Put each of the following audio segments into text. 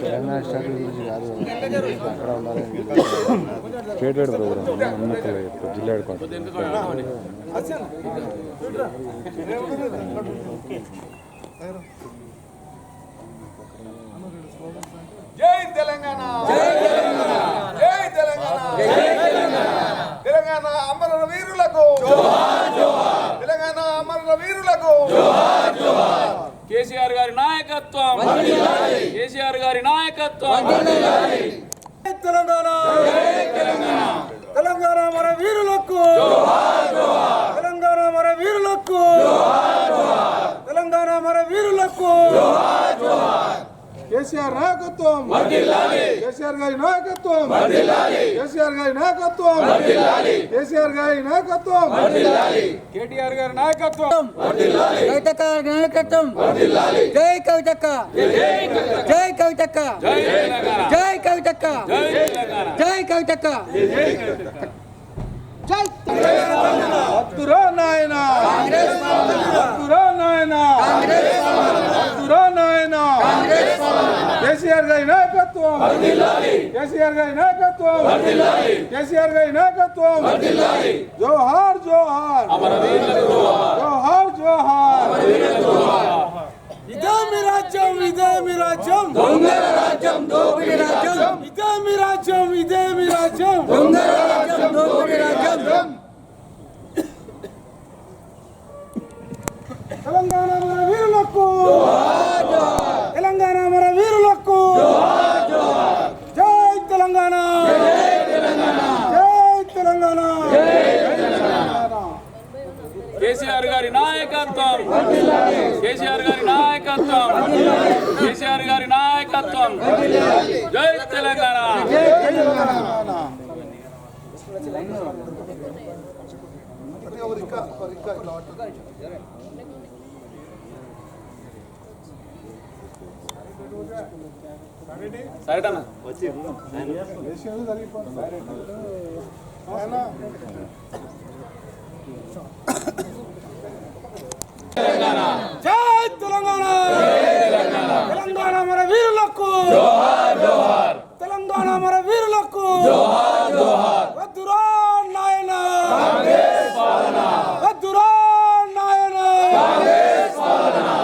Telangana start గురించి కాదు, అక్కడ ఉండాలని స్టేట్ వైడ్ ప్రోగ్రామ్ ఉన్నట్టు జిల్లా హెడ్ క్వార్టర్. జై తెలంగాణ, జై తెలంగాణ, తెలంగాణ అమర వీరులకు, తెలంగాణ అమర వీరులకు కేసీఆర్ గారి నాయకత్వం, కేసీఆర్ గారి నాయకత్వం. తెలంగాణ, తెలంగాణ అమర వీరులకు, తెలంగాణ అమర వీరులకు, తెలంగాణ అమర వీరులకు కేసీఆర్ నాయకత్వం, కేసీఆర్ గారి నాయకత్వం, కేసీఆర్ గారి నాయకత్వం, కేసీఆర్ గారి నాయకత్వం, కేటీఆర్ గారి నాయకత్వం, కవితక్క నాయకత్వం. జై కవితక్క, జై కవితక్క, జై కవితక్క, జై కవితక్క. వద్దురా నాయనా, వద్దురా నాయనా, వద్దురా నాయనా. కేసీఆర్ గారి నాయకత్వం, కేసీఆర్ గారి నాయకత్వం, కేసీఆర్ గారి నాయకత్వం. జోహార్ జోహార్, జోహార్ జోహార్. ఇదే మీ రాజ్యం, ఇదే మీ రాజ్యం, దొంగల రాజ్యం, దోపిడీ రాజ్యం. ఇదే మీ రాజ్యం, ఇదే మీ రాజ్యం, దొంగల రాజ్యం, దోపిడీ రాజ్యం. తెలంగాణ మన వీరులకు, తెలంగాణ మన వీరులకు. జై తెలంగాణ, జై తెలంగాణ. కేసీఆర్ గారి నాయకత్వం, కేసీఆర్ గారి నాయకత్వం, కేసీఆర్ గారి నాయకత్వం. జై తెలంగాణ. సరేటన్నా వచ్చి జై తెలంగాణ, తెలంగాణ మన వీరులకు, తెలంగాణ మన వీరులకు. వద్దురా నాయన, వద్దురా నాయన.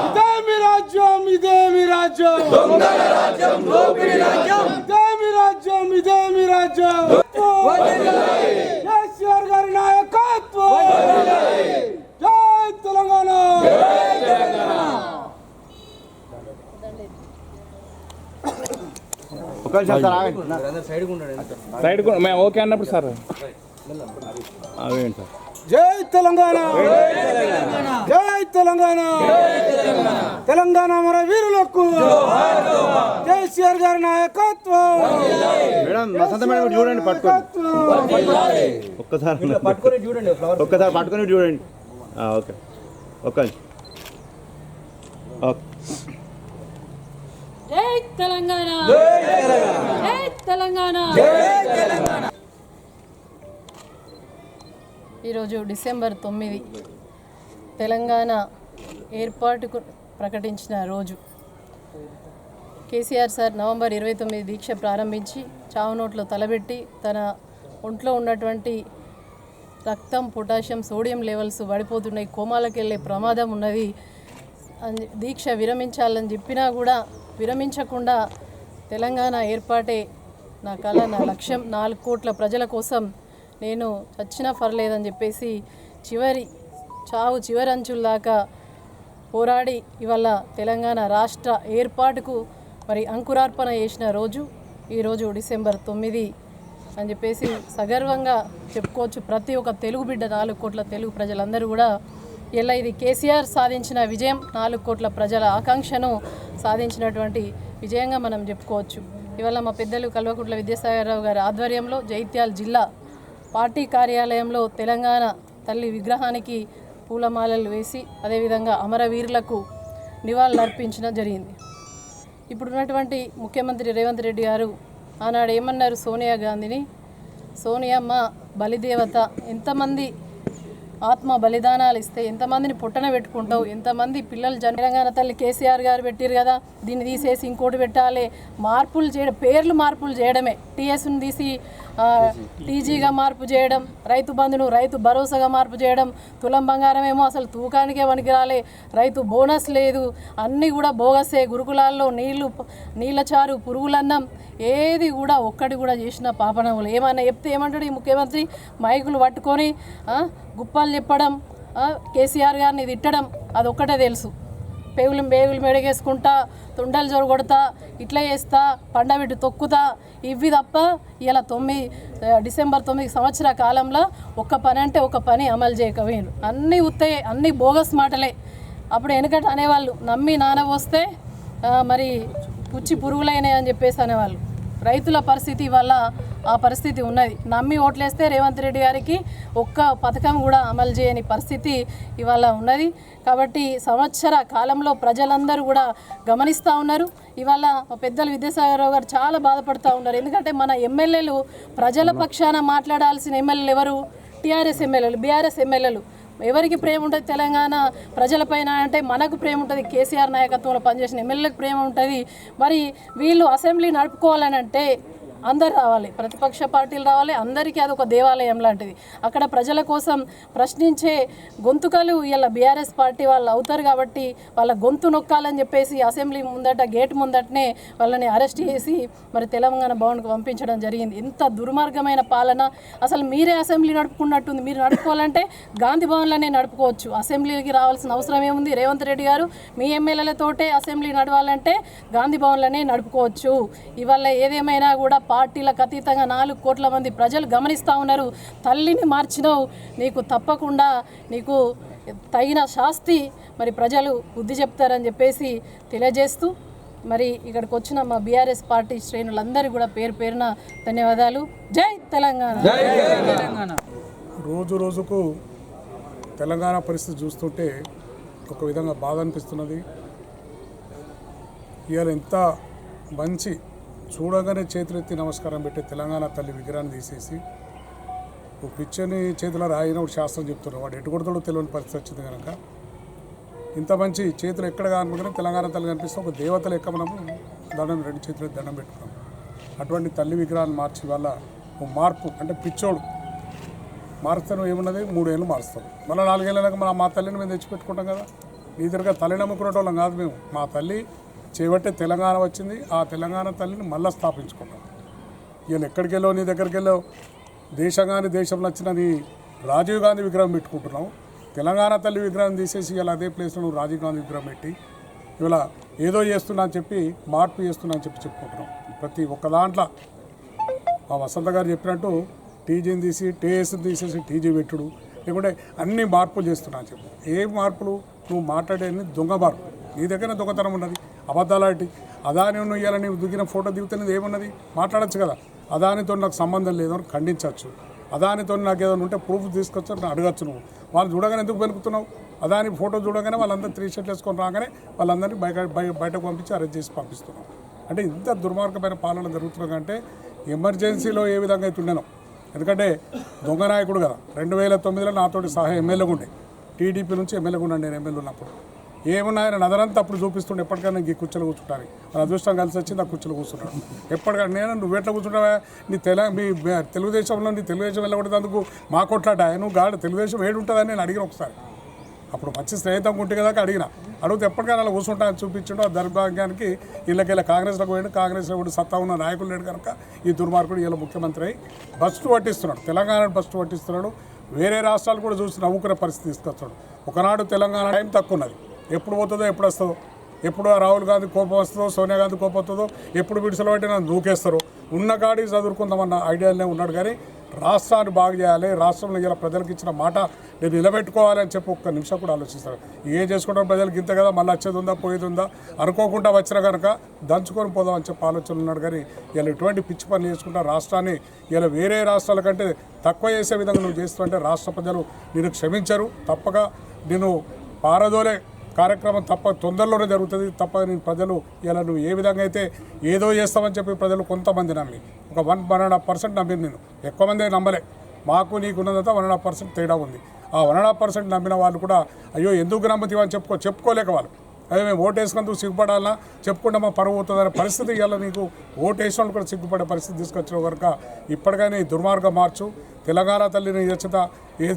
ఇదే మీ రాజ్యం, ఇదే మీ రాజ్యం, దొంగల రాజ్యం, దోపిడీ రాజ్యం. ఇదే మీ రాజ్యం, ఇదే మీ రాజ్యం. కేసీఆర్ గారి నాయకత్వం. జై తెలంగాణ. సైడ్ మేము ఓకే అన్నప్పుడు సార్ అవేంటి సార్. జై తెలంగాణ, జై తెలంగాణ, తెలంగాణ మన వీరులకు. కేసీఆర్ గారి నాయకత్వం. మేడం చూడండి, పట్టుకోండి ఒక్కసారి, ఒక్కసారి పట్టుకొని చూడండి. Okay okay. జై తెలంగాణ, జై తెలంగాణ. ఈరోజు డిసెంబర్ 9 తెలంగాణ ఏర్పాటుకు ప్రకటించిన రోజు. కేసీఆర్ సార్ నవంబర్ 29 దీక్ష ప్రారంభించి చావు నోట్లో తలబెట్టి తన ఒంట్లో ఉన్నటువంటి రక్తం, పొటాషియం, సోడియం లెవెల్స్ పడిపోతున్నాయి, కోమాలకు వెళ్ళే ప్రమాదం ఉన్నది, దీక్ష విరమించాలని చెప్పినా కూడా విరమించకుండా తెలంగాణ ఏర్పాటే నా కళ, నా లక్ష్యం, 4 కోట్ల ప్రజల కోసం నేను చచ్చినా పర్లేదని చెప్పేసి చివరి అంచుల్లాగా పోరాడి ఇవాళ తెలంగాణ రాష్ట్ర ఏర్పాటుకు మరి అంకురార్పణ చేసిన రోజు ఈరోజు డిసెంబర్ 9 అని చెప్పేసి సగర్వంగా చెప్పుకోవచ్చు. ప్రతి ఒక్క తెలుగు బిడ్డ, 4 కోట్ల తెలుగు ప్రజలందరూ కూడా ఇలా ఇది కేసీఆర్ సాధించిన విజయం, 4 కోట్ల ప్రజల ఆకాంక్షను సాధించినటువంటి విజయంగా మనం చెప్పుకోవచ్చు. ఇవాళ మా పెద్దలు కల్వకుంట్ల విద్యాసాగరరావు గారి ఆధ్వర్యంలో జైత్యాల జిల్లా పార్టీ కార్యాలయంలో తెలంగాణ తల్లి విగ్రహానికి పూలమాలలు వేసి అదేవిధంగా అమరవీరులకు నివాళులు అర్పించడం జరిగింది. ఇప్పుడున్నటువంటి ముఖ్యమంత్రి రేవంత్ రెడ్డి గారు ఆనాడు ఏమన్నారు సోనియా గాంధీని, సోనియమ్మ బలిదేవత, ఎంతమంది ఆత్మ బలిదానాలు ఇస్తే ఎంతమందిని పుట్టన పెట్టుకుంటావు, ఎంతమంది పిల్లలు తెలంగాణ తల్లి కేసీఆర్ గారు పెట్టారు కదా, దీన్ని తీసేసి ఇంకోటి పెట్టాలి, మార్పులు చేయడం, పేర్లు మార్పులు చేయడమే, టీఎస్ను తీసి టీజీగా మార్పు చేయడం, రైతు బంధును రైతు భరోసాగా మార్పు చేయడం, తులం బంగారం ఏమో అసలు తూకానికే పనికిరాలే, రైతు బోనస్ లేదు, అన్నీ కూడా బోగసే, గురుకులాల్లో నీళ్ళ చారు, పురుగులన్నం, ఏది కూడా ఒక్కటి కూడా చేసిన పాపనవులు. ఏమన్నా చెప్తే ఏమంటాడు ఈ ముఖ్యమంత్రి, మైకులు పట్టుకొని గుప్పాలు చెప్పడం, కేసీఆర్ గారిని తిట్టడం, అదొక్కటే తెలుసు. పేగులు మెడగేసుకుంటా, తుండలు జొరగొడతా, ఇట్లా చేస్తా, పండబెట్టి తొక్కుతా, ఇవి తప్ప ఇలా డిసెంబర్ 9 సంవత్సర కాలంలో ఒక్క పని అంటే ఒక పని అమలు చేయకపోయారు. అన్నీ ఉత్తయే, అన్నీ బోగస్ మాటలే. అప్పుడు వెనకట అనేవాళ్ళు, నమ్మి నానబోస్తే మరి పుచ్చి పురుగులైనాయి అని చెప్పేసి అనేవాళ్ళు. రైతుల పరిస్థితి వల్ల ఆ పరిస్థితి ఉన్నది. నమ్మి ఓట్లేస్తే రేవంత్ రెడ్డి గారికి ఒక్క పథకం కూడా అమలు చేయని పరిస్థితి ఇవాళ ఉన్నది. కాబట్టి సంవత్సర కాలంలో ప్రజలందరూ కూడా గమనిస్తూ ఉన్నారు. ఇవాళ పెద్దలు విద్యాసాగరరావు గారు చాలా బాధపడుతూ ఉన్నారు. ఎందుకంటే మన ఎమ్మెల్యేలు ప్రజల పక్షాన మాట్లాడాల్సిన ఎమ్మెల్యేలు ఎవరు? టీఆర్ఎస్ ఎమ్మెల్యేలు, బీఆర్ఎస్ ఎమ్మెల్యేలు. ఎవరికి ప్రేమ ఉంటుంది తెలంగాణ ప్రజలపైన అంటే మనకు ప్రేమ ఉంటుంది. కేసీఆర్ నాయకత్వంలో పనిచేసిన ఎమ్మెల్యేలకు ప్రేమ ఉంటుంది. మరి వీళ్ళు అసెంబ్లీ నడుపుకోవాలని అంటే అందరు రావాలి, ప్రతిపక్ష పార్టీలు రావాలి, అందరికీ అదొక దేవాలయం లాంటిది. అక్కడ ప్రజల కోసం ప్రశ్నించే గొంతుకలు ఇలా బీఆర్ఎస్ పార్టీ వాళ్ళు అవుతారు. కాబట్టి వాళ్ళ గొంతు నొక్కాలని చెప్పేసి అసెంబ్లీ ముందట గేట్ ముందటనే వాళ్ళని అరెస్ట్ చేసి మరి తెలంగాణ భవన్కు పంపించడం జరిగింది. ఎంత దుర్మార్గమైన పాలన! అసలు మీరే అసెంబ్లీ నడుపుకున్నట్టుంది. మీరు నడుపుకోవాలంటే గాంధీ భవన్లోనే నడుపుకోవచ్చు. అసెంబ్లీకి రావాల్సిన అవసరం ఏముంది? రేవంత్ రెడ్డి గారు మీ ఎమ్మెల్యేలతోటే అసెంబ్లీ నడవాలంటే గాంధీ భవన్లోనే నడుపుకోవచ్చు. ఇవాళ ఏదేమైనా కూడా పార్టీలకు అతీతంగా 4 కోట్ల మంది ప్రజలు గమనిస్తూ ఉన్నారు. తల్లిని మార్చినావు, నీకు తప్పకుండా నీకు తగిన శాస్తి మరి ప్రజలు బుద్ధి చెప్తారని చెప్పేసి తెలియజేస్తూ మరి ఇక్కడికి వచ్చిన మా బీఆర్ఎస్ పార్టీ శ్రేణులందరూ కూడా పేరు పేరున ధన్యవాదాలు. జై తెలంగాణ. రోజు రోజుకు తెలంగాణ పరిస్థితి చూస్తుంటే ఒక విధంగా బాధ అనిపిస్తున్నది. ఇవాళ ఎంత మంచి చూడగానే చేతులెత్తి నమస్కారం పెట్టే తెలంగాణ తల్లి విగ్రహాన్ని తీసేసి ఓ పిచ్చని చేతుల రాయిన ఒక శాస్త్రం చెప్తున్నారు. వాడు ఎటు కొడతాడో తెలియని పరిస్థితి వచ్చింది కనుక ఇంత మంచి చేతులు ఎక్కడ కనుకుంటే తెలంగాణ తల్లి కనిపిస్తే ఒక దేవతలు ఎక్క మనము దండం 2 చేతులు దండం పెట్టుకున్నాం. అటువంటి తల్లి విగ్రహాన్ని మార్చి వల్ల ఓ మార్పు అంటే పిచ్చోడు మారుస్తాను ఏమున్నది 3 ఏళ్ళు మారుస్తాం, మళ్ళీ 4 ఏళ్ళకి మా తల్లిని మేము తెచ్చిపెట్టుకుంటాం కదా. నీ దగ్గర తల్లి నమ్ముకునేటోళ్ళం కాదు మేము. మా తల్లి చేపట్టే తెలంగాణ వచ్చింది, ఆ తెలంగాణ తల్లిని మళ్ళీ స్థాపించుకున్నాం. ఈయన ఎక్కడికి వెళ్ళావు, నీ దగ్గరికి వెళ్ళావు, దేశంలో వచ్చిన నీ రాజీవ్ గాంధీ విగ్రహం పెట్టుకుంటున్నావు. తెలంగాణ తల్లి విగ్రహం తీసేసి ఇలా అదే ప్లేస్లో నువ్వు రాజీవ్ గాంధీ విగ్రహం పెట్టి ఇవాళ ఏదో చేస్తున్నా అని చెప్పి మార్పు చేస్తున్నా అని చెప్పి చెప్పుకుంటున్నాం. ప్రతి ఒక్క దాంట్లో మా వసంత గారు చెప్పినట్టు టీజీని తీసి టీఎస్ని తీసేసి టీజీ పెట్టుడు, లేకుంటే అన్ని మార్పులు చేస్తున్నా అని చెప్పి. ఏ మార్పులు? నువ్వు మాట్లాడేది దొంగ మార్పు. నీ దగ్గర దొంగతనం ఉన్నది, అబద్ధాలాంటి. అదాని నువ్వు ఇవ్వాలి, నీవు దిగిన ఫోటో దిగుతున్నది ఏమున్నది? మాట్లాడచ్చు కదా. అదానితో నాకు సంబంధం లేదు అని ఖండించవచ్చు. అదానితో నాకు ఏదైనా ఉంటే ప్రూఫ్ తీసుకొచ్చు అని అడగచ్చు. నువ్వు వాళ్ళు చూడగానే ఎందుకు వెలుపుతున్నావు? అదాని ఫోటో చూడగానే వాళ్ళందరూ 3 షర్ట్లు వేసుకొని రాగానే వాళ్ళందరినీ బయటకు పంపించి అరెస్ట్ చేసి పంపిస్తున్నావు. అంటే ఇంత దుర్మార్గమైన పాలన జరుగుతున్నా అంటే ఎమర్జెన్సీలో ఏ విధంగా అయితే ఉండేనో. ఎందుకంటే దొంగ నాయకుడు కదా. 2009లో నాతోటి సహా ఎమ్మెల్యేగా ఉండే, టీడీపీ నుంచి ఎమ్మెల్యేగా ఉన్నాను నేను. ఎమ్మెల్యే ఉన్నప్పుడు ఏమున్నాయని నదరంతా అప్పుడు చూపిస్తుండే. ఎప్పటికైనా ఈ కుర్చీలో కూర్చుంటాను, మన అదృష్టం కలిసి వచ్చింది, ఆ కుర్చీలో కూర్చుంటాడు. ఎప్పటికైనా నేను నువ్వు ఎట్లా కూర్చుంటావా? మీ తెలుగుదేశంలో నీ తెలుగుదేశం వెళ్ళకూడదు మా కొట్లాట. నువ్వు గాడు తెలుగుదేశం ఏడుంటుందని నేను అడిగిన ఒకసారి. అప్పుడు మంచి స్నేహితం ఉంటే కదా అడిగిన. అడిగితే ఎప్పటికైనా అలా కూర్చుంటానని చూపించడం. ఆ దౌర్భాగ్యానికి వీళ్ళకి కాంగ్రెస్లోకి పోయాడు. కాంగ్రెస్లో కూడా సత్తా ఉన్న నాయకులు లేడు కనుక ఈ దుర్మార్గుడు ఇలా ముఖ్యమంత్రి అయి బస్టు పట్టిస్తున్నాడు, తెలంగాణను బస్టు పట్టిస్తున్నాడు. వేరే రాష్ట్రాలు కూడా చూసి నవ్వుకునే పరిస్థితి తీసుకొస్తాడు. ఒకనాడు తెలంగాణ టైం తక్కువ ఉన్నది, ఎప్పుడు పోతుందో ఎప్పుడు వస్తుందో, ఎప్పుడు రాహుల్ గాంధీ కోపం వస్తుందో, సోనియా గాంధీ కోపం వస్తుందో, ఎప్పుడు విడుదల పట్టి నన్ను దూకేస్తారో ఉన్న కాడికి చదువుకుందామన్న ఐడియాలనే ఉన్నాడు. కానీ రాష్ట్రాన్ని బాగు చేయాలి, రాష్ట్రంలో ఇలా ప్రజలకు ఇచ్చిన మాట నేను నిలబెట్టుకోవాలని చెప్పి ఒక్క నిమిషం కూడా ఆలోచిస్తాడు. ఏం చేసుకుంటాం ప్రజలకు ఇంత కదా, మళ్ళీ వచ్చేది ఉందా పోయేది ఉందా, అనుకోకుండా వచ్చినా కనుక దంచుకొని పోదామని చెప్పి ఆలోచన ఉన్నాడు. కానీ ఇలా ఎటువంటి పిచ్చి పనులు చేసుకుంటా రాష్ట్రాన్ని ఇలా వేరే రాష్ట్రాల కంటే తక్కువ చేసే విధంగా నువ్వు చేస్తుంటే రాష్ట్ర ప్రజలు నేను క్షమించరు. తప్పక నేను పారదోలే కార్యక్రమం తొందరలోనే జరుగుతుంది తప్ప. నేను ప్రజలు ఇలా నువ్వు ఏ విధంగా అయితే ఏదో చేస్తామని చెప్పి ప్రజలు కొంతమంది నమ్మి ఒక 1.5% నమ్మింది. నేను ఎక్కువ మంది నమ్మలే. మాకు నీకున్నదంతా 1.5% తేడా ఉంది. ఆ 1.5% నమ్మిన వాళ్ళు కూడా అయ్యో ఎందుకు నమ్ముతామని చెప్పుకోలేక వాళ్ళు అదే మేము ఓటు వేసుకుందుకు సిగ్గుపడాలన్నా చెప్పుకుంటే మా పరువు అవుతుందనే పరిస్థితి ఇవాళ నీకు ఓటు వేసిన కూడా సిగ్గుపడే పరిస్థితి తీసుకొచ్చిన కనుక ఇప్పటికైనా ఈ దుర్మార్గం మార్చు. తెలంగాణ తల్లిని యచ్చత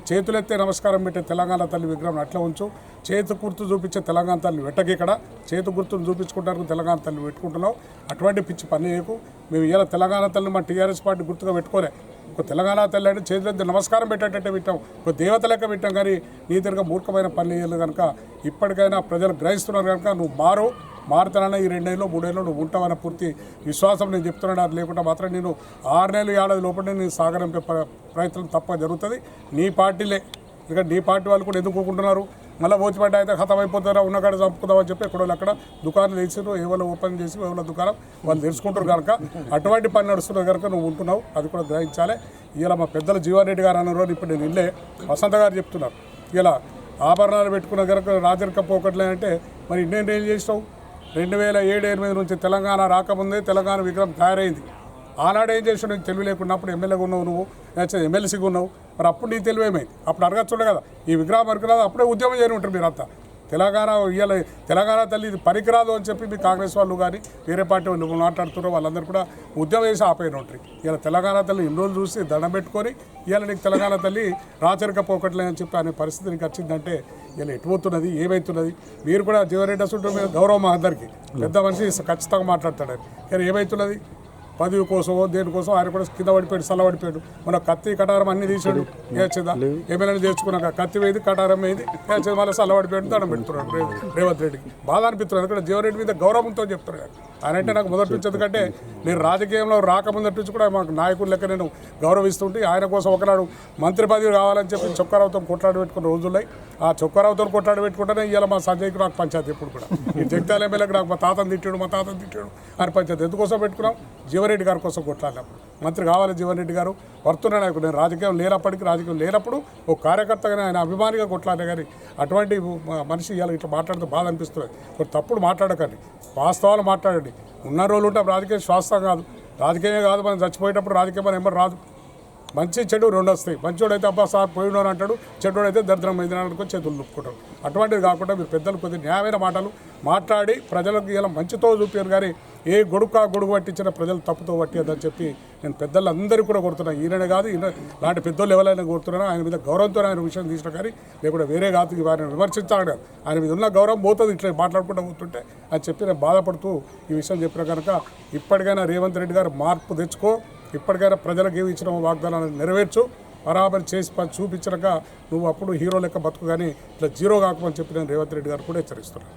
చేతులెత్తే నమస్కారం పెట్టే తెలంగాణ తల్లి విగ్రహం అట్లా ఉంచు. చేతి గుర్తు చూపించే తెలంగాణ తల్లి పెట్టకి ఇక్కడ చేతి గుర్తును చూపించుకుంటారు తెలంగాణ తల్లి పెట్టుకుంటున్నావు. అటువంటి పిచ్చి పని చేయకు. మేము ఇలా తెలంగాణ తల్లిని మా టీఆర్ఎస్ పార్టీ గుర్తుగా పెట్టుకోలే. ఒక తెలంగాణ తల్లి అంటే చేతులెత్తి నమస్కారం పెట్టేటట్టే పెట్టాం, ఒక దేవత లెక్క పెట్టాం. కానీ నీ తిరగ మూర్ఖమైన పని చేయలేదు కనుక ఇప్పటికైనా ప్రజలు గ్రహిస్తున్నారు కనుక నువ్వు మారుతానన్నా ఈ 2 ఏళ్ళు 3 ఏళ్ళు నువ్వు ఉంటావన్న పూర్తి విశ్వాసం నేను చెప్తున్నాను. అది లేకుండా మాత్రం నేను 6 నెలలు 7 లోపలే నేను సాగరంపే ప్రయత్నం తప్ప జరుగుతుంది. నీ పార్టీలే ఇక నీ పార్టీ వాళ్ళు కూడా ఎందుకు ఊరుకుంటున్నారు? మళ్ళీ ఓచిపడ్డ అయితే ఖతం అయిపోతారా ఉన్నకాడ చంపుకుందామని చెప్పి ఎక్కడో అక్కడ దుకాణాలు వేసారు, ఎవరో ఓపెన్ చేసి ఎవరో దుకాణం వాళ్ళు తెలుసుకుంటారు కనుక అటువంటి పని నడుస్తున్నారు కనుక నువ్వు ఉంటున్నావు. అది కూడా గ్రహించాలి. ఇలా మా పెద్దలు జీవారెడ్డి గారు అన్న రోజు ఇప్పుడు నేను ఇల్లే వసంత గారు చెప్తున్నారు ఇలా ఆభరణాలు పెట్టుకున్న కనుక రాజరిక పోకట్లే అంటే మరి ఇన్నేం చేసినావు? 2007-8 నుంచి తెలంగాణ రాకముందే తెలంగాణ విగ్రహం తయారైంది. ఆనాడు ఏం చేసావు? నీకు తెలివి లేకున్నప్పుడు ఎమ్మెల్యేగా ఉన్నావు, నువ్వు ఎమ్మెల్సీగా ఉన్నావు. మరి అప్పుడు నీ తెలివి ఏమైంది? అప్పుడు అడగచ్చుండే కదా ఈ విగ్రహం పనికిరాదు, అప్పుడే ఉద్యమం చేయని ఉంటారు మీరంతా. తెలంగాణ తల్లి ఇది పనికిరాదు అని చెప్పి మీ కాంగ్రెస్ వాళ్ళు కానీ వేరే పార్టీ వాళ్ళు మాట్లాడుతున్నారో వాళ్ళందరూ కూడా ఉద్యమం వేసి ఆపైన ఉంటారు. ఇలా తెలంగాణ తల్లి ఇన్ని రోజులు చూసి దండం పెట్టుకొని ఇవాళ నీకు తెలంగాణ తల్లి రాచరిక పోకట్లే అని చెప్పి అనే పరిస్థితి నీకు వచ్చిందంటే ఇలా ఎటుపోతున్నది, ఏమవుతున్నది? మీరు కూడా జీవరెడ్డి అసలు మీద గౌరవం అందరికీ పెద్ద మనిషి ఖచ్చితంగా మాట్లాడతాడు. కానీ ఏమవుతున్నది? పదవి కోసమో దేనికోసం ఆయన కూడా కింద పడిపోయాడు, చల్లబడిపోయాడు. మన కత్తి కటారం అన్ని తీసాడు. ఏచిందా ఎమ్మెల్యేని చేర్చుకున్నాక కత్తి వేది కటారం వేది ఏచింది మళ్ళీ చల్లబడిపోయాడు. దండం పెడుతున్నాడు రేవంత్ రెడ్డికి. బాధ అనిపిస్తున్నాడు. ఎందుకంటే జీవరెడ్డి మీద గౌరవంతో చెప్తున్నాడు. ఆయన అంటే నాకు మొదటి నుంచి, ఎందుకంటే నేను రాజకీయంలో రాకముందటి నుంచి కూడా మాకు నాయకుల లెక్క నేను గౌరవిస్తుంటే ఆయన కోసం ఒకనాడు మంత్రి పదవి కావాలని చెప్పి చొక్కారావుతో కొట్లాడి పెట్టుకున్న రోజుల్లో ఆ చొక్కారావుతో కొట్లాడి పెట్టుకుంటేనే ఇవాళ మా సంజయ్కి నాకు పంచాయతీ ఎప్పుడు కూడా ఈ జగిత్యాల ఎమ్మెల్యేకి నాకు మా తాతను తిట్టాడు అని పంచాయతీ ఎందుకోసం పెట్టుకున్నాం? జీవరెడ్డి గారి కోసం కొట్లాడినప్పుడు మంత్రి కావాలి జీవరెడ్డి గారు వర్తున్న నాయకుడు. నేను రాజకీయం లేనప్పుడు ఒక కార్యకర్తగానే ఆయన అభిమానిగా కొట్లాడే. కానీ అటువంటి మనిషి ఇవాళ ఇట్లా మాట్లాడితే బాధ అనిపిస్తుంది. కొన్ని తప్పుడు మాట్లాడకండి, వాస్తవాలు మాట్లాడండి. ఉన్న రోజులు ఉంటే రాజకీయం శ్వాసం కాదు, రాజకీయమే కాదు. మనం చచ్చిపోయేటప్పుడు రాజకీయం మన ఎవరు రాదు. మంచి చెడు 2 వస్తాయి. మంచోడైతే అబ్బా సార్ పోయినోని అంటాడు, చెడ్డోడైతే దరిద్రం అయింది అనుకో చేతులు నొప్పుకుంటాడు. అటువంటిది కాకుండా మీరు పెద్దలు కొద్దిగా న్యాయమైన మాటలు మాట్లాడి ప్రజలకు ఇలా మంచితో చూపారు. కానీ ఏ గొడుగు పట్టించిన ప్రజలు తప్పుతో పట్టేదని చెప్పి నేను పెద్దలందరికీ కూడా కొడుతున్నాను. ఈయననే కాదు, ఇలాంటి పెద్దోళ్ళు ఎవరైనా కొడుతున్నాను. ఆయన మీద గౌరవంతో ఆయన విషయం తీసిన కానీ లేకుండా వేరే కాదు వారిని విమర్శించాడు. ఆయన మీద ఉన్న గౌరవం పోతుంది ఇట్లా మాట్లాడుకుంటూ పోతుంటే అని చెప్పి నేను బాధపడుతూ ఈ విషయం చెప్పిన కనుక ఇప్పటికైనా రేవంత్ రెడ్డి గారు మార్పు తెచ్చుకో. ఇప్పటికైనా ప్రజలకు ఏమి ఇచ్చిన వాగ్దానాలను నెరవేర్చు. బరాబరి చేసి చూపించక నువ్వు అప్పుడు హీరో లెక్క బతుకు కానీ ఇట్లా జీరో కాకమని చెప్పి నేను రేవంత్ రెడ్డి గారు కూడా హెచ్చరిస్తున్నాను.